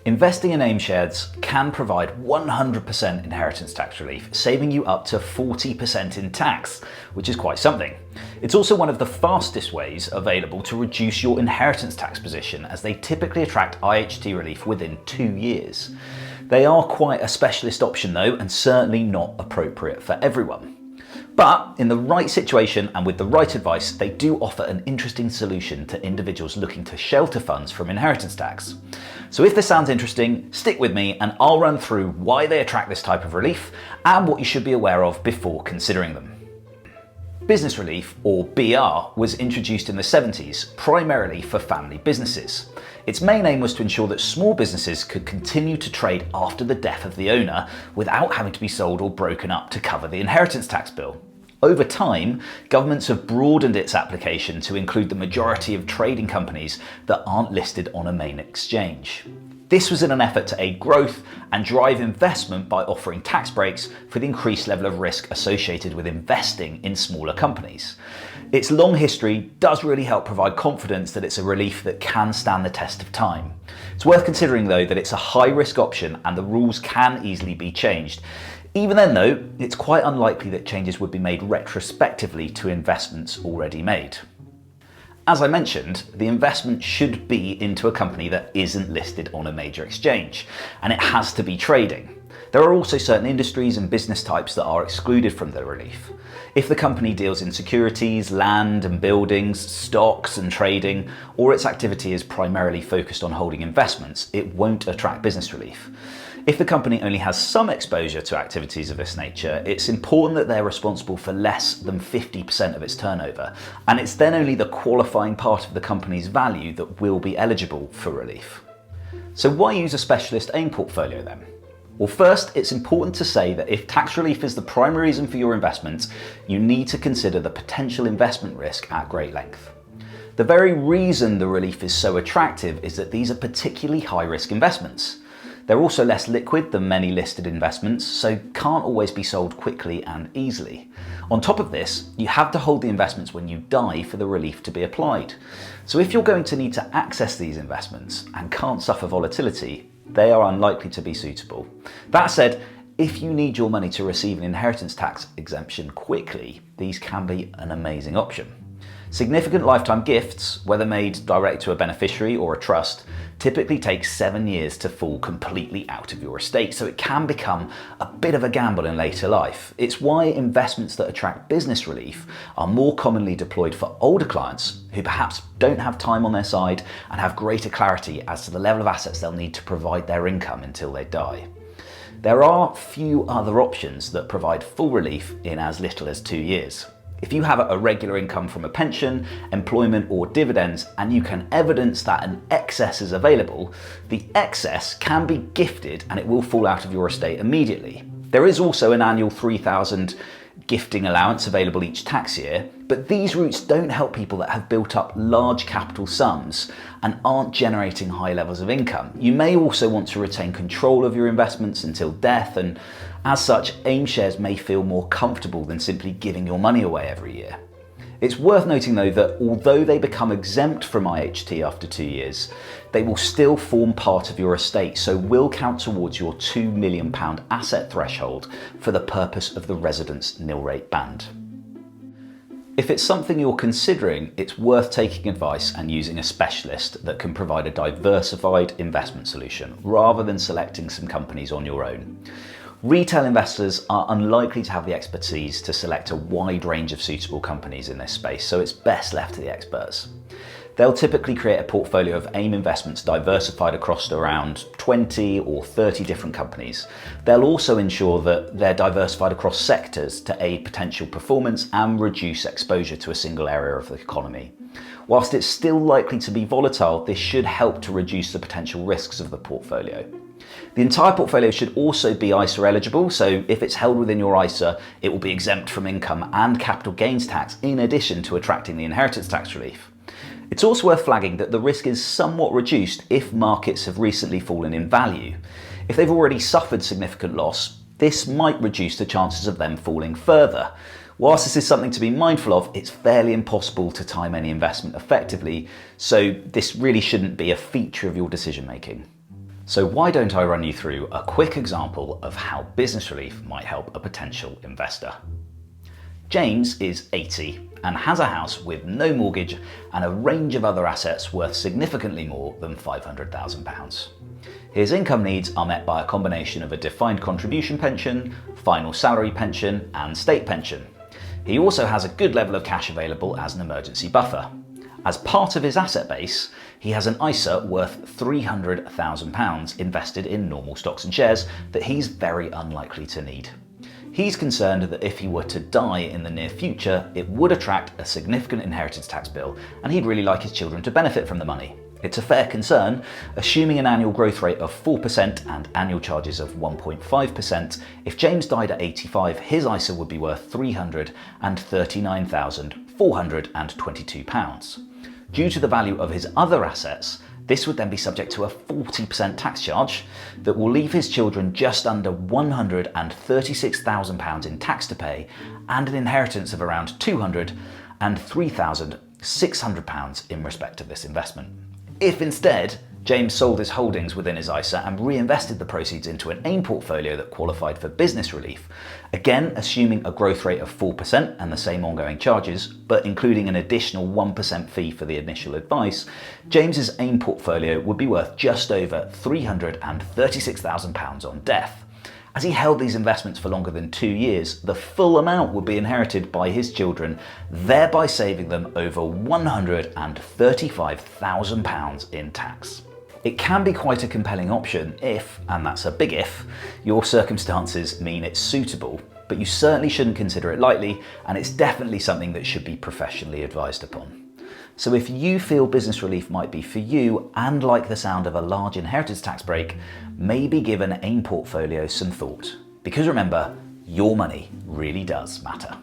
Investing in AIM shares can provide 100% inheritance tax relief, saving you up to 40% in tax, which is quite something. It's also one of the fastest ways available to reduce your inheritance tax position, as they typically attract IHT relief within 2 years. They are quite a specialist option though, and certainly not appropriate for everyone. But in the right situation and with the right advice, they do offer an interesting solution to individuals looking to shelter funds from inheritance tax. So if this sounds interesting, stick with me and I'll run through why they attract this type of relief and what you should be aware of before considering them. Business relief, or BR, was introduced in the 70s, primarily for family businesses. Its main aim was to ensure that small businesses could continue to trade after the death of the owner without having to be sold or broken up to cover the inheritance tax bill. Over time, governments have broadened its application to include the majority of trading companies that aren't listed on a main exchange. This was in an effort to aid growth and drive investment by offering tax breaks for the increased level of risk associated with investing in smaller companies. Its long history does really help provide confidence that it's a relief that can stand the test of time. It's worth considering though that it's a high-risk option and the rules can easily be changed. Even then though, it's quite unlikely that changes would be made retrospectively to investments already made. As I mentioned, the investment should be into a company that isn't listed on a major exchange, and it has to be trading. There are also certain industries and business types that are excluded from the relief. If the company deals in securities, land and buildings, stocks and trading, or its activity is primarily focused on holding investments, it won't attract business relief. If the company only has some exposure to activities of this nature, it's important that they're responsible for less than 50% of its turnover, and it's then only the qualifying part of the company's value that will be eligible for relief. So why use a specialist AIM portfolio then? Well, first, it's important to say that if tax relief is the primary reason for your investments, you need to consider the potential investment risk at great length. The very reason the relief is so attractive is that these are particularly high-risk investments. They're also less liquid than many listed investments, so can't always be sold quickly and easily. On top of this, you have to hold the investments when you die for the relief to be applied. So if you're going to need to access these investments and can't suffer volatility, they are unlikely to be suitable. That said, if you need your money to receive an inheritance tax exemption quickly, these can be an amazing option. Significant lifetime gifts, whether made direct to a beneficiary or a trust, typically take 7 years to fall completely out of your estate, so it can become a bit of a gamble in later life. It's why investments that attract business relief are more commonly deployed for older clients who perhaps don't have time on their side and have greater clarity as to the level of assets they'll need to provide their income until they die. There are few other options that provide full relief in as little as 2 years. If you have a regular income from a pension, employment or dividends, and you can evidence that an excess is available, the excess can be gifted and it will fall out of your estate immediately. There is also an annual £3,000 gifting allowance available each tax year, but these routes don't help people that have built up large capital sums and aren't generating high levels of income. You may also want to retain control of your investments until death, and as such, AIM shares may feel more comfortable than simply giving your money away every year. It's worth noting though that although they become exempt from IHT after 2 years, they will still form part of your estate, so will count towards your £2 million asset threshold for the purpose of the residence nil rate band. If it's something you're considering, it's worth taking advice and using a specialist that can provide a diversified investment solution rather than selecting some companies on your own. Retail investors are unlikely to have the expertise to select a wide range of suitable companies in this space, so it's best left to the experts. They'll typically create a portfolio of AIM investments diversified across around 20 or 30 different companies. They'll also ensure that they're diversified across sectors to aid potential performance and reduce exposure to a single area of the economy. Whilst it's still likely to be volatile, this should help to reduce the potential risks of the portfolio. The entire portfolio should also be ISA eligible, so if it's held within your ISA, it will be exempt from income and capital gains tax in addition to attracting the inheritance tax relief. It's also worth flagging that the risk is somewhat reduced if markets have recently fallen in value. If they've already suffered significant loss, this might reduce the chances of them falling further. Whilst this is something to be mindful of, it's fairly impossible to time any investment effectively, so this really shouldn't be a feature of your decision making. So why don't I run you through a quick example of how business relief might help a potential investor. James is 80 and has a house with no mortgage and a range of other assets worth significantly more than £500,000. His income needs are met by a combination of a defined contribution pension, final salary pension, and state pension. He also has a good level of cash available as an emergency buffer. As part of his asset base, he has an ISA worth £300,000 invested in normal stocks and shares that he's very unlikely to need. He's concerned that if he were to die in the near future, it would attract a significant inheritance tax bill, and he'd really like his children to benefit from the money. It's a fair concern, assuming an annual growth rate of 4% and annual charges of 1.5%. If James died at 85, his ISA would be worth £339,422. Due to the value of his other assets, this would then be subject to a 40% tax charge that will leave his children just under £136,000 in tax to pay and an inheritance of around £200 and £3,600 in respect of this investment. If instead, James sold his holdings within his ISA and reinvested the proceeds into an AIM portfolio that qualified for business relief, again assuming a growth rate of 4% and the same ongoing charges, but including an additional 1% fee for the initial advice, James's AIM portfolio would be worth just over £336,000 on death. As he held these investments for longer than 2 years, the full amount would be inherited by his children, thereby saving them over £135,000 in tax. It can be quite a compelling option if, and that's a big if, your circumstances mean it's suitable, but you certainly shouldn't consider it lightly, and it's definitely something that should be professionally advised upon. So if you feel business relief might be for you and like the sound of a large inheritance tax break, maybe give an AIM portfolio some thought. Because remember, your money really does matter.